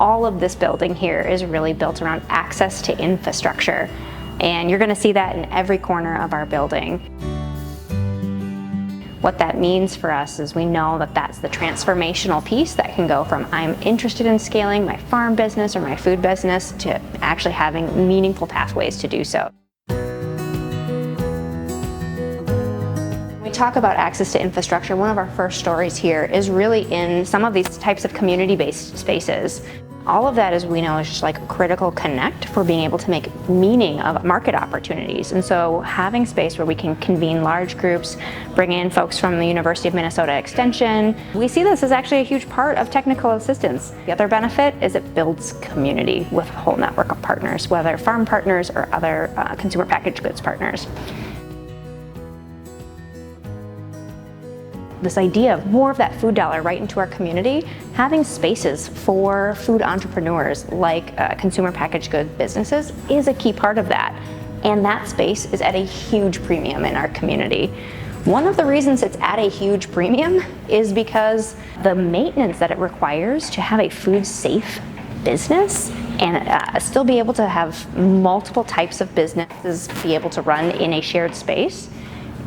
all of this building here is really built around access to infrastructure. And you're gonna see that in every corner of our building. What that means for us is we know that that's the transformational piece that can go from I'm interested in scaling my farm business or my food business to actually having meaningful pathways to do so. When we talk about access to infrastructure, one of our first stories here is really in some of these types of community-based spaces. All of that, as we know, is just like a critical connect for being able to make meaning of market opportunities. And so having space where we can convene large groups, bring in folks from the University of Minnesota Extension. We see this as actually a huge part of technical assistance. The other benefit is it builds community with a whole network of partners, whether farm partners or other consumer packaged goods partners. This idea of more of that food dollar right into our community, having spaces for food entrepreneurs like consumer packaged goods businesses is a key part of that. And that space is at a huge premium in our community. One of the reasons it's at a huge premium is because the maintenance that it requires to have a food safe business and still be able to have multiple types of businesses be able to run in a shared space,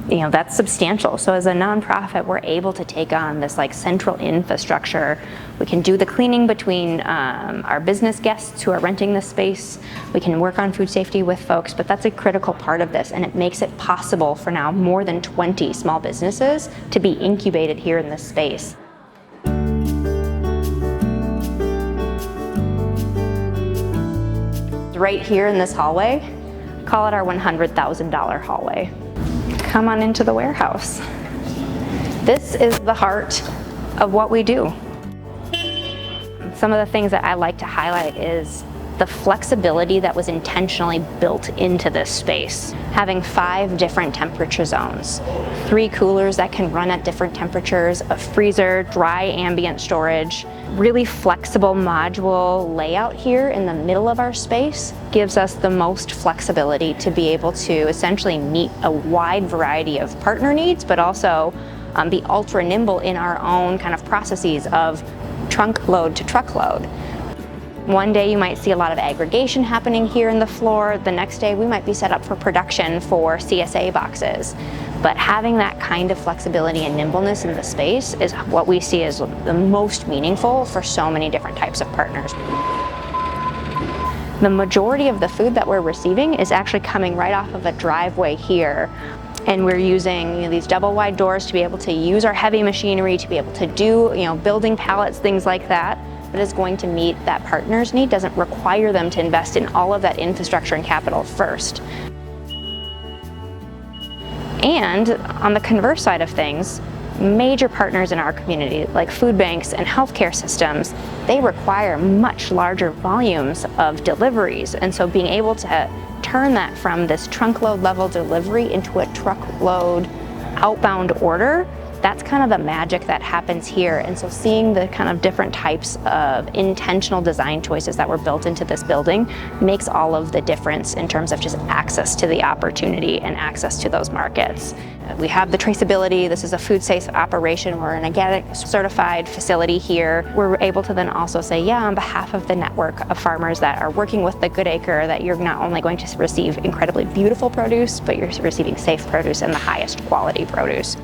that's substantial. So as a nonprofit, we're able to take on this like central infrastructure. We can do the cleaning between our business guests who are renting this space. We can work on food safety with folks, but that's a critical part of this, and it makes it possible for now more than 20 small businesses to be incubated here in this space. Right here in this hallway, call it our $100,000 hallway. Come on into the warehouse. This is the heart of what we do. Some of the things that I like to highlight is the flexibility that was intentionally built into this space. Having 5 different temperature zones, 3 coolers that can run at different temperatures, a freezer, dry ambient storage, really flexible module layout here in the middle of our space gives us the most flexibility to be able to essentially meet a wide variety of partner needs, but also be ultra nimble in our own kind of processes of trunk load to truckload. One day you might see a lot of aggregation happening here in the floor. The next day we might be set up for production for CSA boxes. But having that kind of flexibility and nimbleness in the space is what we see as the most meaningful for so many different types of partners. The majority of the food that we're receiving is actually coming right off of a driveway here. And we're using these double wide doors to be able to use our heavy machinery, to be able to do building pallets, things like that. But is going to meet that partner's need, doesn't require them to invest in all of that infrastructure and capital first. And on the converse side of things, major partners in our community, like food banks and healthcare systems, they require much larger volumes of deliveries. And so being able to turn that from this trunkload level delivery into a truckload outbound order, that's kind of the magic that happens here. And so seeing the kind of different types of intentional design choices that were built into this building makes all of the difference in terms of just access to the opportunity and access to those markets. We have the traceability. This is a food safe operation. We're an organic certified facility here. We're able to then also say, yeah, on behalf of the network of farmers that are working with the Good Acre, that you're not only going to receive incredibly beautiful produce, but you're receiving safe produce and the highest quality produce.